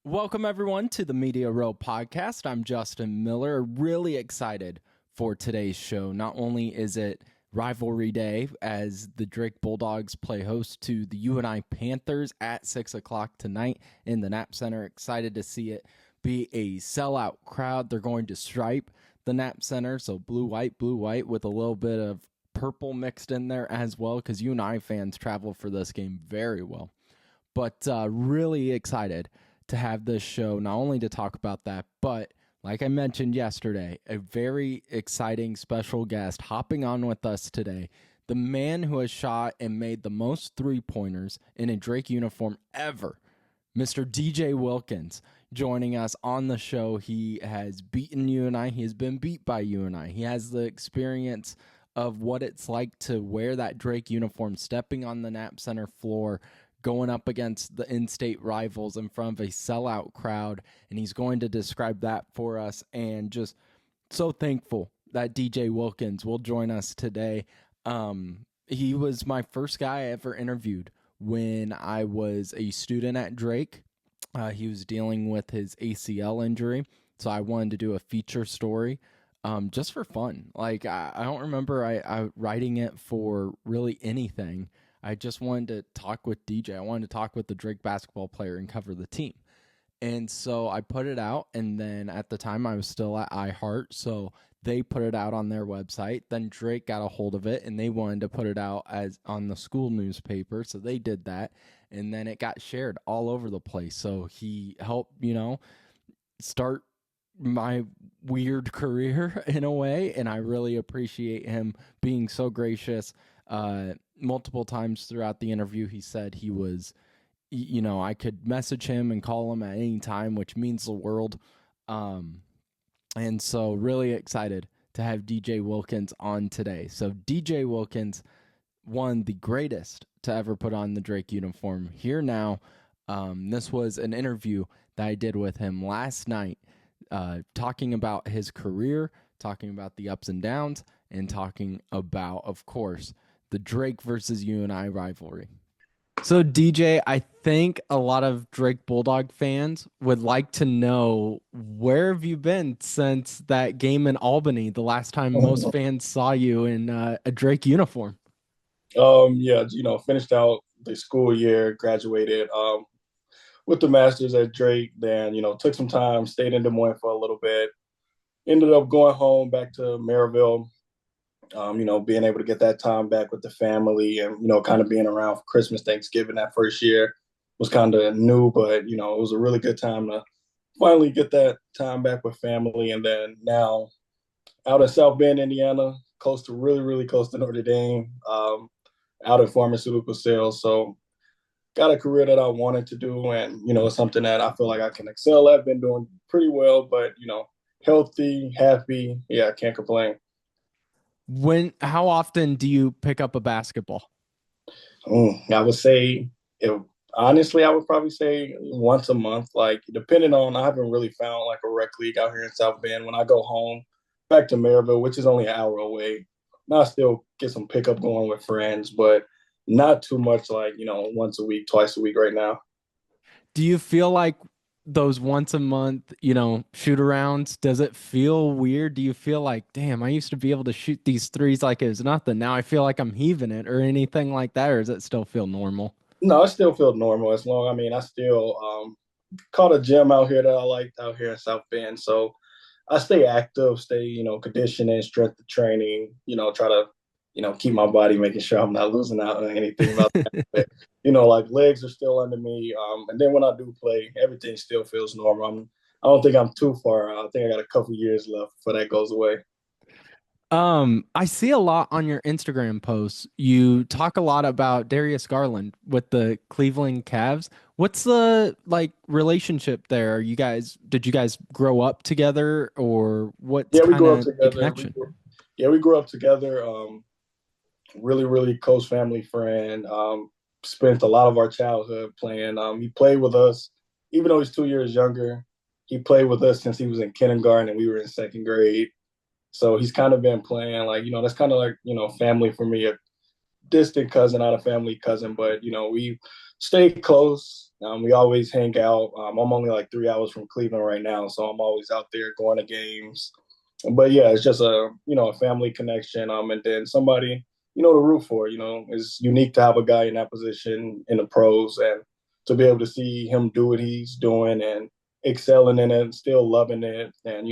Welcome, everyone, to the Media Row podcast. I'm Justin Miller. Really excited for today's show. Not only is it rivalry day as the Drake Bulldogs play host to the UNI Panthers at 6 o'clock tonight in the Knapp Center. Excited to see it be a sellout crowd. They're going to stripe the Knapp Center, so blue, white with a little bit of purple mixed in there as well, because UNI fans travel for this game very well. But really excited to have this show, not only to talk about that, but like I mentioned yesterday, a very exciting special guest hopping on with us today. The man who has shot and made the most three-pointers in a Drake uniform ever, Mr. DJ Wilkins, joining us on the show. He has beaten UNI. He has been beat by UNI. He has the experience of what it's like to wear that Drake uniform, stepping on the Knapp Center floor, going up against the in-state rivals in front of a sellout crowd, and he's going to describe that for us. And just so thankful that DJ Wilkins will join us today. He was my first guy I ever interviewed when I was a student at Drake. He was dealing with his ACL injury, so I wanted to do a feature story just for fun. Like, I don't remember I writing it for really anything. I just wanted to talk with DJ. I wanted to talk with the Drake basketball player and cover the team. And so I put it out, and then at the time I was still at iHeart, so they put it out on their website. Then Drake got a hold of it, and they wanted to put it out as on the school newspaper, so they did that. And then it got shared all over the place. So he helped, start my weird career in a way, and I really appreciate him being so gracious. Multiple times throughout the interview, he said he was, I could message him and call him at any time, which means the world. And so really excited to have DJ Wilkins on today. So DJ Wilkins, one the greatest to ever put on the Drake uniform, here now. This was an interview that I did with him last night, talking about his career, talking about the ups and downs, and talking about, of course, the Drake versus UNI rivalry. So, DJ, I think a lot of Drake Bulldog fans would like to know, where have you been since that game in Albany, the last time most fans saw you in a Drake uniform? Finished out the school year, graduated with the master's at Drake. Then, took some time, stayed in Des Moines for a little bit, ended up going home back to Maryville. Being able to get that time back with the family and, kind of being around for Christmas, Thanksgiving that first year was kind of new, but, it was a really good time to finally get that time back with family. And then now out in South Bend, Indiana, really close to Notre Dame, out in pharmaceutical sales. So got a career that I wanted to do, and, it's something that I feel like I can excel at. Been doing pretty well, but, healthy, happy. Yeah, I can't complain. How often do you pick up a basketball? I would say, honestly, I would probably say once a month. Like, depending on, I haven't really found like a rec league out here in South Bend. When I go home back to Maryville, which is only an hour away, now I still get some pickup going with friends, but not too much, like, once a week, twice a week right now. Do you feel like those once a month, shoot arounds, does it feel weird? Do you feel like, damn, I used to be able to shoot these threes like it was nothing. Now I feel like I'm heaving it, or anything like that? Or does it still feel normal? No, I still feel normal I still caught a gym out here that I liked out here in South Bend. So I stay active, stay, conditioning, strength training, try to, keep my body, making sure I'm not losing out on anything about that. But, like, legs are still under me. And then when I do play, everything still feels normal. I don't think I'm too far out. I think I got a couple years left before that goes away. I see a lot on your Instagram posts. You talk a lot about Darius Garland with the Cleveland Cavs. What's the relationship there? Did you guys grow up together, or what's Yeah, we kind grew up of the together. connection? We grew up together. Really, really close family friend. Spent a lot of our childhood playing. He played with us, even though he's 2 years younger. He played with us since he was in kindergarten and we were in second grade. So he's kind of been playing, like, that's kind of like, family for me, a distant cousin, not a family cousin, but, we stay close. We always hang out. I'm only like 3 hours from Cleveland right now, so I'm always out there going to games. But yeah, it's just a family connection. And then somebody to root for. It's unique to have a guy in that position in the pros and to be able to see him do what he's doing and excelling in it and still loving it and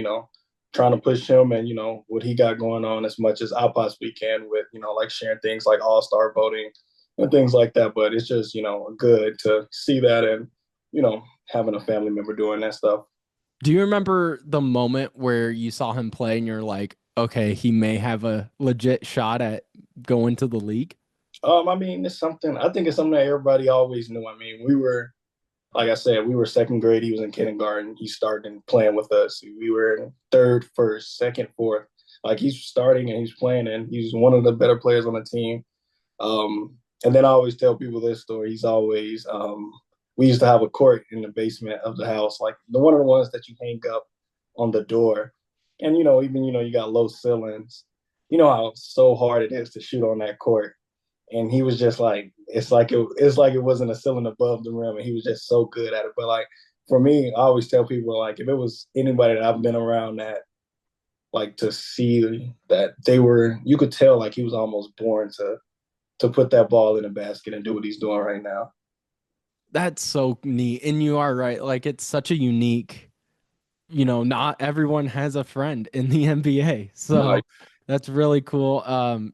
trying to push him and what he got going on as much as I possibly can with like sharing things like all-star voting and things like that. But it's just good to see that and having a family member doing that stuff. Do you remember the moment where you saw him play and you're like, okay, he may have a legit shot at going to the league? I mean, I think it's something that everybody always knew. I mean, like I said, we were second grade. He was in kindergarten. He started playing with us. We were in third, first, second, fourth. Like he's starting and he's playing, and he's one of the better players on the team. And then I always tell people this story. We used to have a court in the basement of the house, like one of the ones that you hang up on the door. And, even, you got low ceilings. You know how so hard it is to shoot on that court. And he was just like, it's like it wasn't a ceiling above the rim, and he was just so good at it. But like for me, I always tell people like if it was anybody that I've been around that like to see that you could tell like he was almost born to put that ball in a basket and do what he's doing right now. That's so neat. And you are right. Like it's such a unique, not everyone has a friend in the NBA. No, So that's really cool.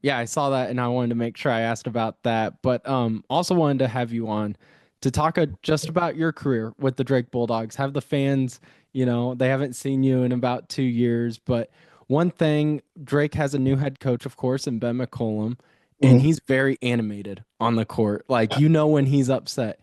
Yeah, I saw that and I wanted to make sure I asked about that. But also wanted to have you on to talk just about your career with the Drake Bulldogs. Have the fans, they haven't seen you in about 2 years. But one thing, Drake has a new head coach, of course, in Ben McCollum, and mm-hmm. he's very animated on the court. Like, when he's upset.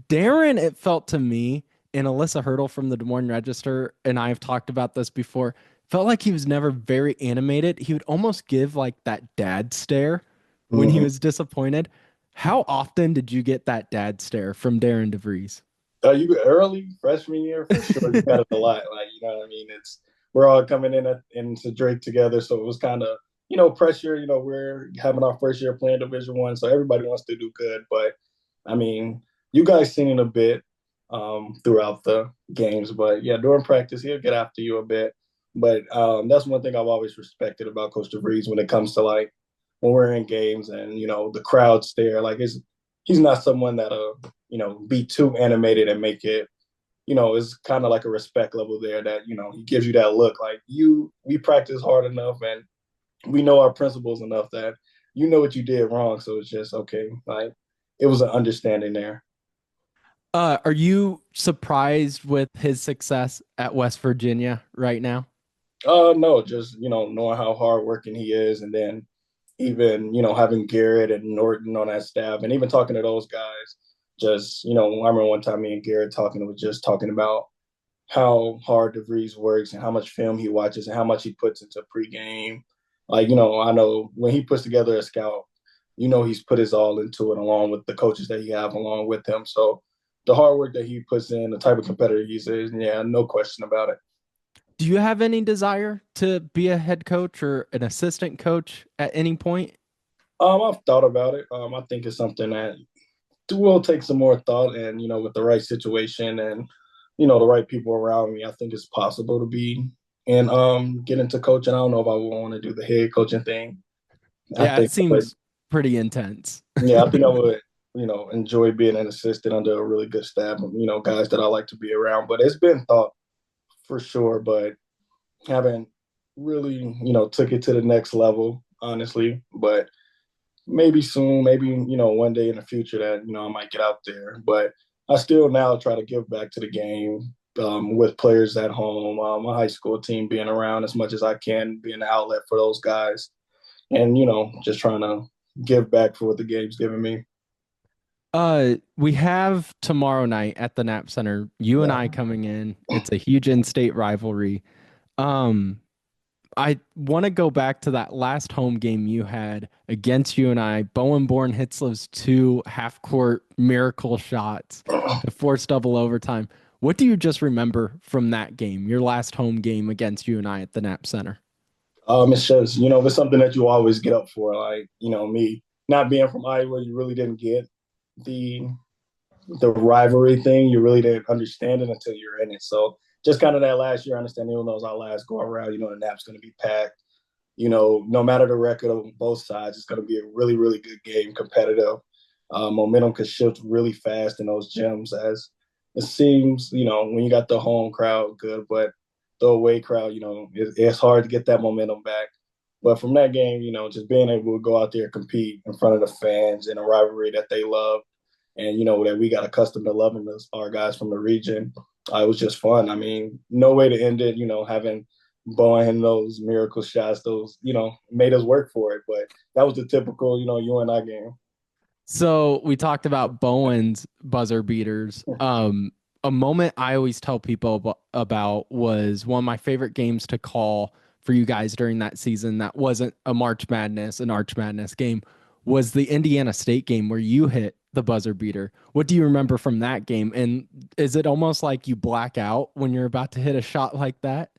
Darren, it felt to me, and Alyssa Hurdle from the Des Moines Register, and I have talked about this before, felt like he was never very animated. He would almost give like that dad stare when he Mm-hmm. was disappointed. How often did you get that dad stare from Darren DeVries? You early freshman year for sure. You got it a lot. Like what I mean. We're all coming into Drake together, so it was kind of pressure. We're having our first year playing Division 1, so everybody wants to do good. But I mean, you guys seen it a bit throughout the games, but yeah, during practice he'll get after you a bit. But that's one thing I've always respected about Coach DeVries when it comes to like when we're in games and the crowd stare. Like he's not someone that'll be too animated and make it. It's kind of like a respect level there that he gives you that look like we practice hard enough and we know our principles enough that what you did wrong, so it's just okay. Like it was an understanding there. Are you surprised with his success at West Virginia right now? No, just knowing how hardworking he is, and then even having Garrett and Norton on that staff, and even talking to those guys. Just I remember one time me and Garrett talking about how hard DeVries works and how much film he watches and how much he puts into pregame. Like I know when he puts together a scout, he's put his all into it along with the coaches that he have along with him. So the hard work that he puts in, the type of competitor he is, yeah, no question about it. Do you have any desire to be a head coach or an assistant coach at any point? I've thought about it. I think it's something that will take some more thought, and with the right situation and the right people around me, I think it's possible to be and get into coaching. I don't know if I would want to do the head coaching thing. I Yeah, it think, but seems pretty intense. yeah, I think I would enjoy being an assistant under a really good staff, guys that I like to be around. But it's been thought for sure, but haven't really took it to the next level, honestly. But maybe soon, maybe one day in the future that I might get out there. But I still now try to give back to the game with players at home, my high school team being around as much as I can, being an outlet for those guys, and just trying to give back for what the game's given me. We have tomorrow night at the Knapp Center, UNI coming in. It's a huge in-state rivalry. Um, I want to go back to that last home game you had against UNI. Bowen Bourne hits those two half-court miracle shots to force double overtime. What do you just remember from that game, your last home game against UNI at the Knapp Center? It's just it's something that you always get up for. Like me not being from Iowa, you really didn't get the the rivalry thing, you really didn't understand it until you're in it. So just kind of that last year, understanding even though it was our last go around, the NAP's going to be packed. No matter the record of both sides, it's going to be a really, really good game, competitive. Momentum could shift really fast in those gyms as it seems, when you got the home crowd, good, but the away crowd, it's hard to get that momentum back. But from that game, just being able to go out there and compete in front of the fans in a rivalry that they love and, that we got accustomed to loving our guys from the region, it was just fun. I mean, no way to end it, having Bowen those miracle shots, those, made us work for it. But that was the typical, UNI game. So we talked about Bowen's buzzer beaters. A moment I always tell people about was one of my favorite games to call for you guys during that season that wasn't an Arch Madness game, was the Indiana State game where you hit the buzzer beater. What do you remember from that game? And is it almost like you black out when you're about to hit a shot like that?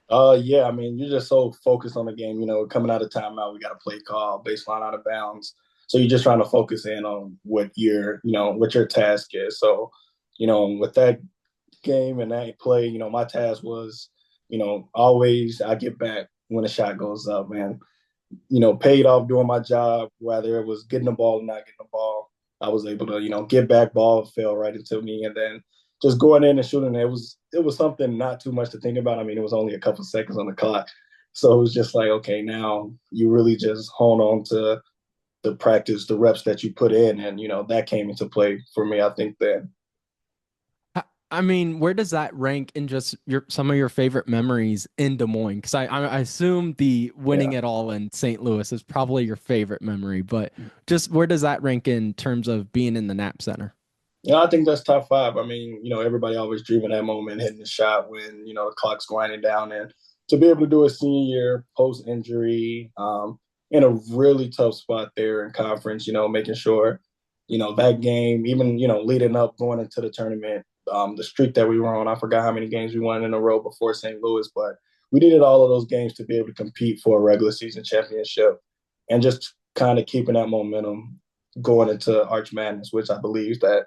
Yeah, I mean, you're just so focused on the game, coming out of timeout, we got a play call, baseline out of bounds. So you're just trying to focus in on what what your task is. So, with that game and that play, my task was, always I get back when the shot goes up, man. Paid off doing my job, whether it was getting the ball or not getting the ball. I was able to, get back, ball fell right into me, and then just going in and shooting. It was something not too much to think about. I mean, it was only a couple seconds on the clock, so it was just like, okay, now you really just hone on to the practice, the reps that you put in, and that came into play for me. I think then. I mean, where does that rank in just some of your favorite memories in Des Moines? Because I assume the winning Yeah. it all in St. Louis is probably your favorite memory, but just where does that rank in terms of being in the Knapp Center? I think that's top five. I mean, everybody always dream of that moment, hitting the shot when, the clock's grinding down. And to be able to do a senior year post injury, in a really tough spot there in conference, making sure, that game, even, leading up, going into the tournament, the streak that we were on, I forgot how many games we won in a row before St. Louis, but we needed all of those games to be able to compete for a regular season championship and just kind of keeping that momentum going into Arch Madness, which I believe that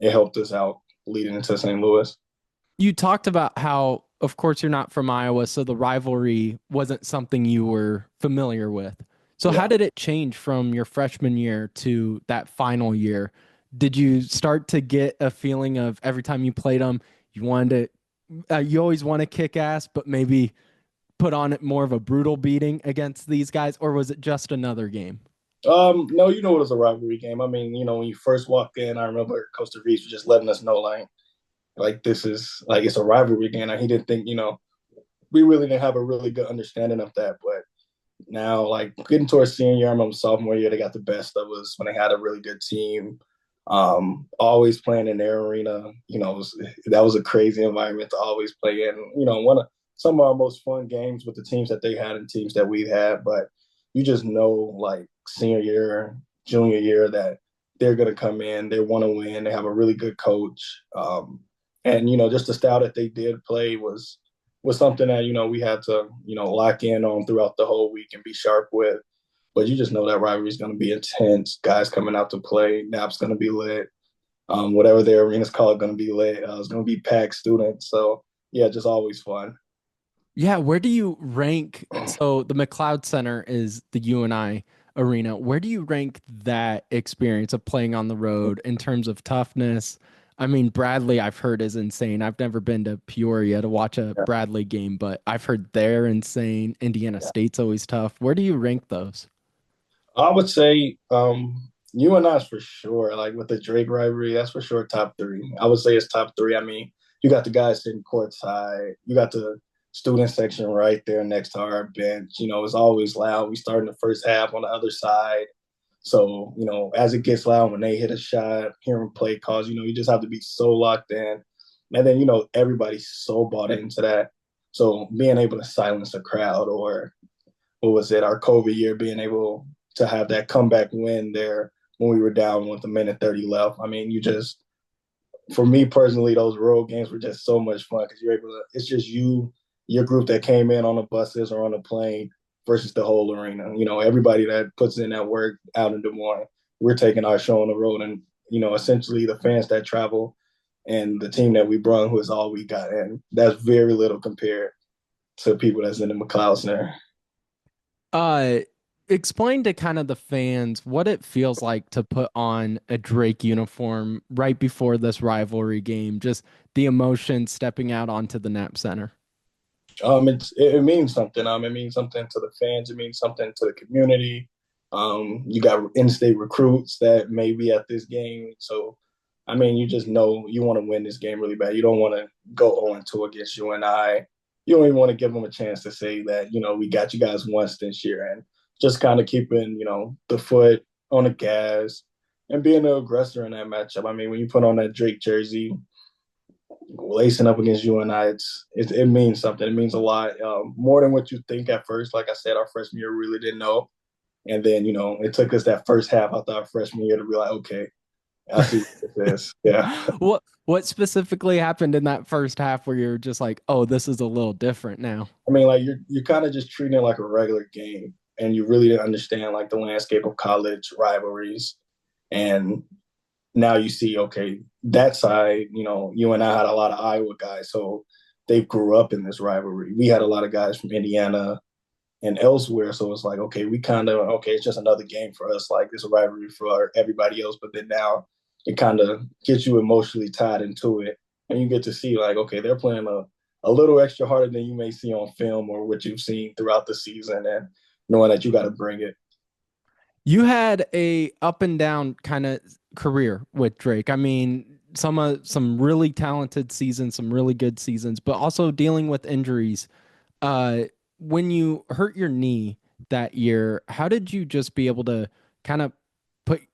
it helped us out leading into St. Louis. You talked about how, of course, you're not from Iowa, so the rivalry wasn't something you were familiar with. So, how Yeah. did it change from your freshman year to that final year? Did you start to get a feeling of every time you played them, you always want to kick ass, but maybe put on it more of a brutal beating against these guys, or was it just another game? No, it was a rivalry game. I mean, when you first walked in, I remember Coach DeVries was just letting us know, like this is like it's a rivalry game. And he didn't think, we really didn't have a really good understanding of that. But now, like getting towards senior year, I remember sophomore year, they got the best of us when they had a really good team. Always playing in their arena, that was a crazy environment to always play in. One of some of our most fun games with the teams that they had and teams that we had. But you just know, like senior year, junior year, that they're going to come in, they want to win, they have a really good coach, and just the style that they did play was something that we had to lock in on throughout the whole week and be sharp with. But you just know that rivalry is going to be intense. Guys coming out to play, Nap's going to be lit. Whatever their arena's called, going to be lit. It's going to be packed students. So yeah, just always fun. Yeah, where do you rank? So the McLeod Center is the UNI arena. Where do you rank that experience of playing on the road in terms of toughness? I mean, Bradley, I've heard is insane. I've never been to Peoria to watch a Yeah. Bradley game, but I've heard they're insane. Indiana State's always tough. Where do you rank those? I would say UNI's for sure. Like with the Drake rivalry, that's for sure top three. I would say it's top three. I mean, you got the guys sitting courtside. You got the student section right there next to our bench. It's always loud. We start in the first half on the other side. So, as it gets loud when they hit a shot, hearing play calls, you just have to be so locked in. And then, everybody's so bought into that. So being able to silence a crowd, or what was it, our COVID year, being able to have that comeback win there when we were down with a minute 30 left. I mean, for me personally, those road games were just so much fun because you're able to, it's just your group that came in on the buses or on the plane versus the whole arena. Everybody that puts in that work out in Des Moines, we're taking our show on the road. And essentially the fans that travel and the team that we brought, who is all we got. And that's very little compared to people that's in the McLeod Center. Uh, Explain to kind of the fans what it feels like to put on a Drake uniform right before this rivalry game, just the emotion stepping out onto the Nap Center. It means something. It means something to the fans. It means something to the community. You got in-state recruits that may be at this game. So, I mean, you just know you want to win this game really bad. You don't want to go 0-2 against UNI. You don't even want to give them a chance to say that, we got you guys once this year, and just kind of keeping, the foot on the gas and being the aggressor in that matchup. I mean, when you put on that Drake jersey, lacing up against UNI, it means something. It means a lot, more than what you think at first. Like I said, our freshman year, we really didn't know. And then, it took us that first half after our freshman year to be like, okay, I see what this is. Yeah. What specifically happened in that first half where you're just like, oh, this is a little different now? I mean, like you're kind of just treating it like a regular game, and you really didn't understand like the landscape of college rivalries. And now you see, okay, that side, you and I had a lot of Iowa guys, so they grew up in this rivalry. We had a lot of guys from Indiana and elsewhere, so it's like, okay, we kind of, okay, it's just another game for us, like it's a rivalry for everybody else. But then now it kind of gets you emotionally tied into it, and you get to see like, okay, they're playing a little extra harder than you may see on film or what you've seen throughout the season, and knowing that you got to bring it. You had a up and down kind of career with Drake. I mean, some really talented seasons, some really good seasons, but also dealing with injuries. Uh, when you hurt your knee that year, how did you just be able to kind of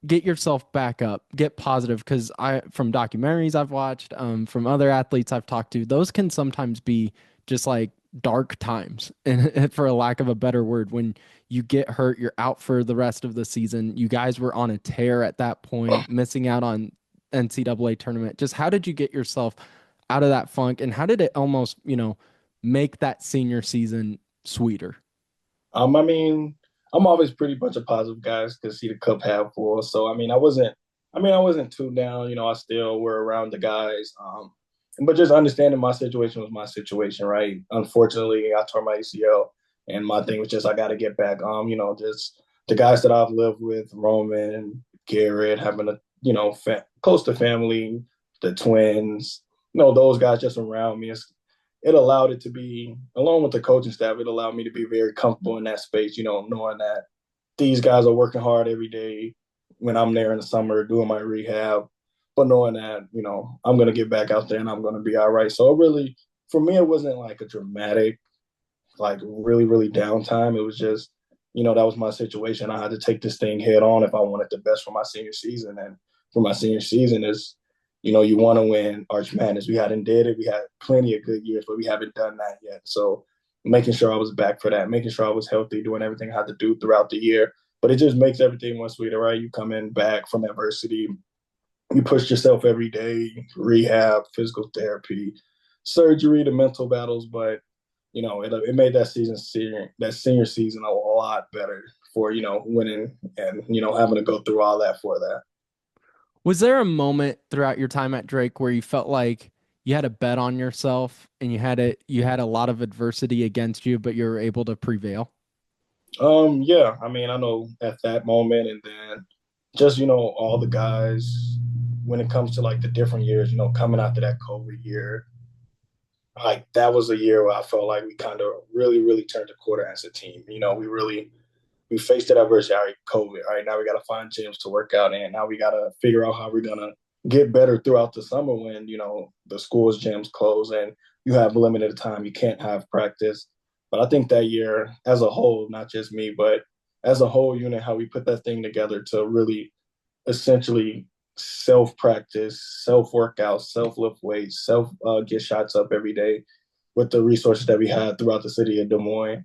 get yourself back up, get positive? Because from documentaries I've watched, from other athletes I've talked to, those can sometimes be just like dark times, and for a lack of a better word, when you get hurt, you're out for the rest of the season. You guys were on a tear at that point, missing out on NCAA tournament. Just how did you get yourself out of that funk, and how did it almost, make that senior season sweeter? I mean, I'm always pretty much a positive guy to see the cup half full. So I wasn't too down. I still were around the guys. But just understanding my situation was my situation, right? Unfortunately, I tore my ACL, and my thing was just I got to get back. Just the guys that I've lived with, Roman, Garrett, having a close to family, the twins, those guys just around me. It allowed it to be, along with the coaching staff, it allowed me to be very comfortable in that space, knowing that these guys are working hard every day when I'm there in the summer doing my rehab, but knowing that, I'm going to get back out there and I'm going to be all right. So it really, for me, it wasn't like a dramatic, like really, really downtime. It was just, that was my situation. I had to take this thing head on if I wanted the best for my senior season. And for my senior season is, you want to win Arch Madness. We hadn't did it. We had plenty of good years, but we haven't done that yet. So making sure I was back for that, making sure I was healthy, doing everything I had to do throughout the year. But it just makes everything more sweeter, right? You come in back from adversity, you push yourself every day, rehab, physical therapy, surgery, the mental battles. But it made that senior season a lot better for winning and having to go through all that for that. Was there a moment throughout your time at Drake where you felt like you had a bet on yourself and you had a lot of adversity against you, but you were able to prevail? Yeah, I mean, I know at that moment, and then just all the guys when it comes to like the different years, coming after that COVID year, like that was a year where I felt like we kind of really, really turned the quarter as a team. We faced that adversity. All right, COVID. All right, now we got to find gyms to work out in. Now we got to figure out how we're gonna get better throughout the summer when the school's gyms close and you have limited time. You can't have practice. But I think that year, as a whole, not just me, but as a whole unit, how we put that thing together to really essentially self practice, self workout, self lift weights, self get shots up every day with the resources that we had throughout the city of Des Moines,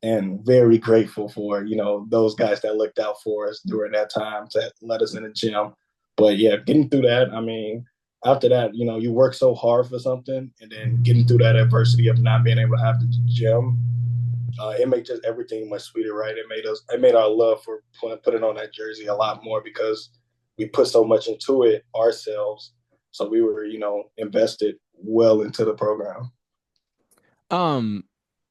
and very grateful for those guys that looked out for us during that time to let us in the gym. But yeah, getting through that, I mean, after that, you work so hard for something, and then getting through that adversity of not being able to have the gym, it made just everything much sweeter, right? It made our love for putting on that jersey a lot more because we put so much into it ourselves. So we were, invested well into the program. Um,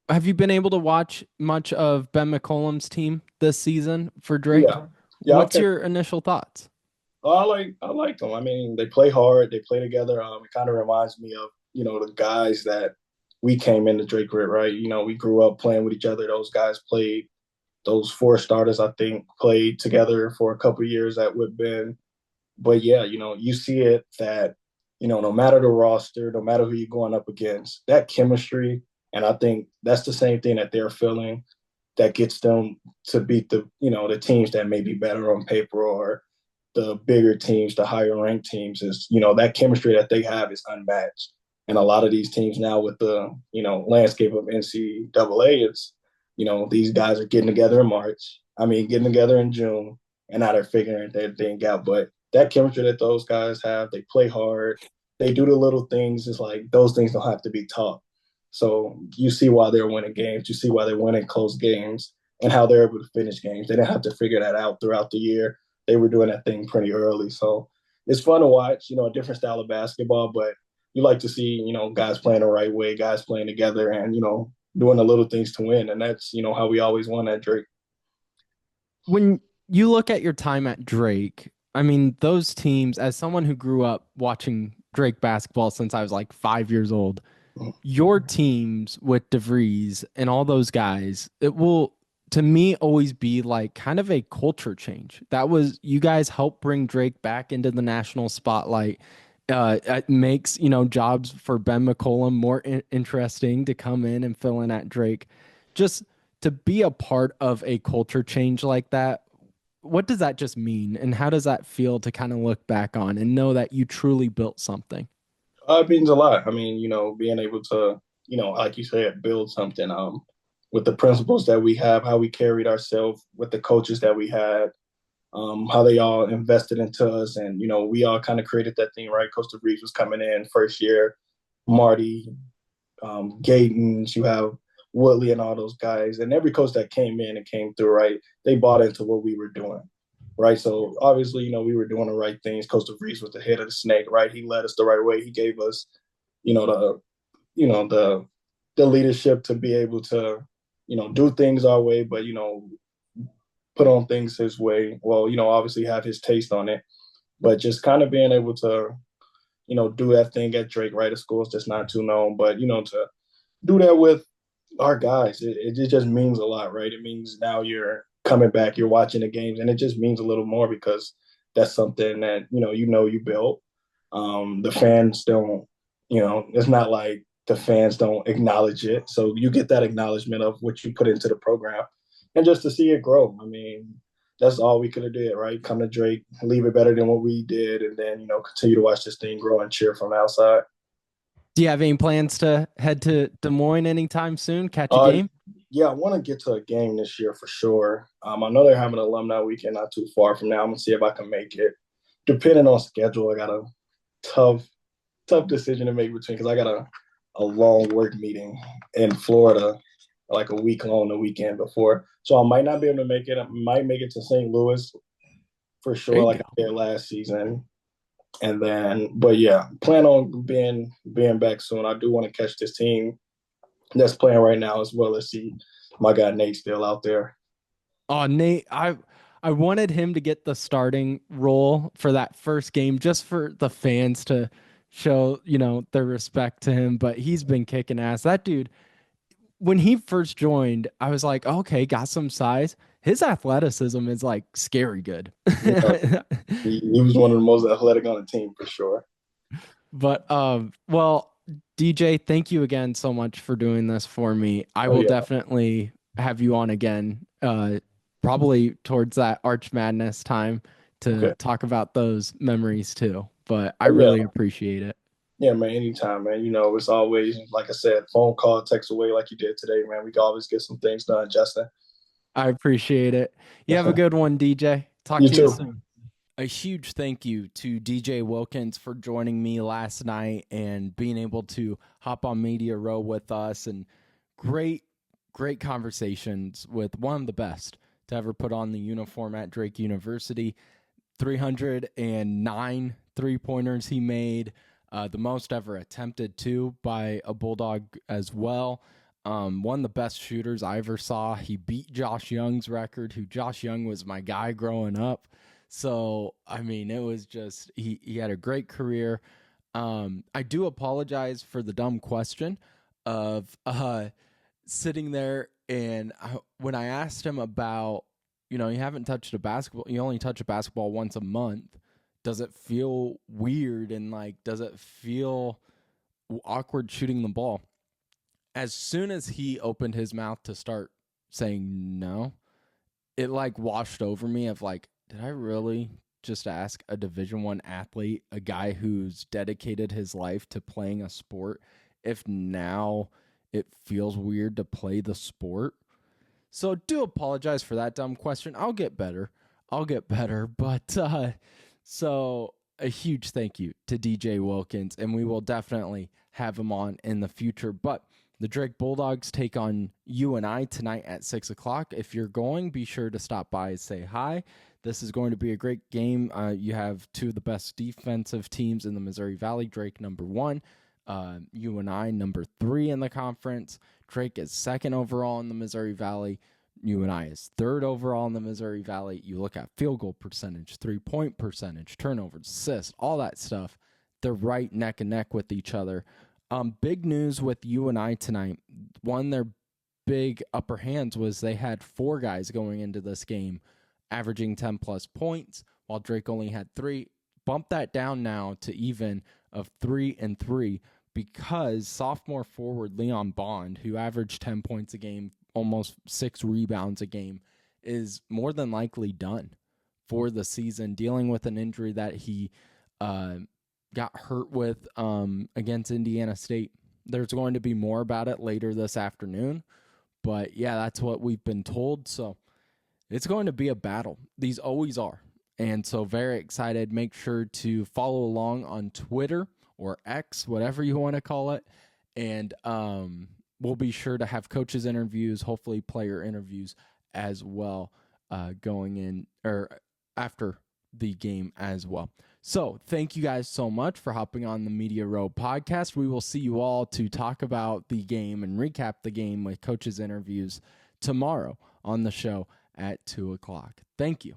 have you been able to watch much of Ben McCollum's team this season for Drake? Yeah. Yeah. What's Okay. your initial thoughts? I like them. I mean, they play hard. They play together. It kind of reminds me of the guys that we came into Drake with, right? We grew up playing with each other. Those guys played. Those four starters, I think, played together for a couple of years at Whitben. But yeah, you see it that no matter the roster, no matter who you're going up against, that chemistry, and I think that's the same thing that they're feeling that gets them to beat the teams that may be better on paper or the bigger teams, the higher ranked teams is, that chemistry that they have is unmatched. And a lot of these teams now with the, landscape of NCAA, it's, these guys are getting together in March. I mean, getting together in June, and now they're figuring their thing out. But that chemistry that those guys have, they play hard. They do the little things. It's like those things don't have to be taught. So you see why they're winning games. You see why they're winning close games and how they're able to finish games. They didn't have to figure that out throughout the year. They were doing that thing pretty early. So it's fun to watch, a different style of basketball, but you like to see, guys playing the right way, guys playing together and, doing the little things to win. And that's, how we always won at Drake. When you look at your time at Drake, I mean, those teams, as someone who grew up watching Drake basketball since I was like 5 years old, your teams with DeVries and all those guys, it will, to me, always be like kind of a culture change. That was, you guys helped bring Drake back into the national spotlight. It makes, jobs for Ben McCollum more interesting to come in and fill in at Drake. Just to be a part of a culture change like that, what does that just mean? And how does that feel to kind of look back on and know that you truly built something? It means a lot. I mean, being able to, like you said, build something with the principles that we have, how we carried ourselves, with the coaches that we had, how they all invested into us. And, we all kind of created that thing, right? Coach DeVries was coming in first year, Marty, Gatens, you have Woodley and all those guys. And every coach that came in and came through, right, they bought into what we were doing. Right. So obviously, we were doing the right things. Coach DeVries was the head of the snake, right? He led us the right way. He gave us, the the leadership to be able to, do things our way, but put on things his way. Well, obviously have his taste on it, but just kind of being able to, do that thing at Drake, right? A school that's not too known, but to do that with our guys, it just means a lot, right? It means now you're coming back, you're watching the games, and it just means a little more because that's something that you built. The fans don't, it's not like the fans don't acknowledge it, so you get that acknowledgement of what you put into the program, and just to see it grow. I mean, that's all we could have did, right? Come to Drake, leave it better than what we did, and then continue to watch this thing grow and cheer from the outside. Do you have any plans to head to Des Moines anytime soon? Catch a Uh, game? yeah, I want to get to a game this year for sure. I know they're having an alumni weekend not too far from now. I'm gonna see if I can make it. Depending on schedule, I got a tough, tough decision to make between because I got a long work meeting in Florida, like a week long the weekend before. So I might not be able to make it. I might make it to St. Louis for There sure, you like I go. did last season. And then, but yeah, plan on being back soon. I do want to catch this team that's playing right now as well as see my guy Nate still out there. Oh, Nate, I wanted him to get the starting role for that first game just for the fans to show, their respect to him, but he's been kicking ass. That dude, when he first joined, I was like, okay, got some size. His athleticism is like scary good. You know, he was one of the most athletic on the team for sure. But well, DJ, thank you again so much for doing this for me. I Oh will yeah, definitely have you on again, probably towards that Arch Madness time to okay. talk about those memories too. But I Oh yeah, really appreciate it. yeah, man. Anytime, man. It's always like I said, phone call, text away, like you did today, man. We can always get some things done, Justin. I appreciate it. You have a good one, DJ. Talk You to you too. soon. A huge thank you to DJ Wilkins for joining me last night and being able to hop on Media Row with us, and great conversations with one of the best to ever put on the uniform at Drake University. 309 3-pointers he made, the most ever attempted to by a Bulldog as well. One of the best shooters I ever saw. He beat Josh Young's record, who Josh Young was my guy growing up. So, I mean, it was just, he had a great career. I do apologize for the dumb question of sitting there and when I asked him about, you haven't touched a basketball, you only touch a basketball once a month. Does it feel weird and does it feel awkward shooting the ball? As soon as he opened his mouth to start saying no, it washed over me of did I really just ask a Division I athlete, a guy who's dedicated his life to playing a sport, if now it feels weird to play the sport? So do apologize for that dumb question. I'll get better. But so a huge thank you to DJ Wilkins, and we will definitely have him on in the future. But the Drake Bulldogs take on UNI tonight at 6 o'clock. If you're going, be sure to stop by and say hi. This is going to be a great game. You have two of the best defensive teams in the Missouri Valley. Drake, number 1. UNI, number 3 in the conference. Drake is 2nd overall in the Missouri Valley. UNI is 3rd overall in the Missouri Valley. You look at field goal percentage, 3-point percentage, turnovers, assists, all that stuff. They're right neck and neck with each other. Big news with UNI tonight. One of their big upper hands was they had 4 guys going into this game averaging 10-plus points, while Drake only had 3. Bump that down now to even of 3 and 3 because sophomore forward Leon Bond, who averaged 10 points a game, almost 6 rebounds a game, is more than likely done for the season, dealing with an injury that he got hurt with against Indiana State. There's going to be more about it later this afternoon, but yeah, that's what we've been told. So it's going to be a battle. These always are. And so very excited. Make sure to follow along on Twitter or X, whatever you want to call it. And we'll be sure to have coaches interviews, hopefully player interviews as well, going in or after the game as well. So thank you guys so much for hopping on the Media Row podcast. We will see you all to talk about the game and recap the game with coaches interviews tomorrow on the show at 2 o'clock. Thank you.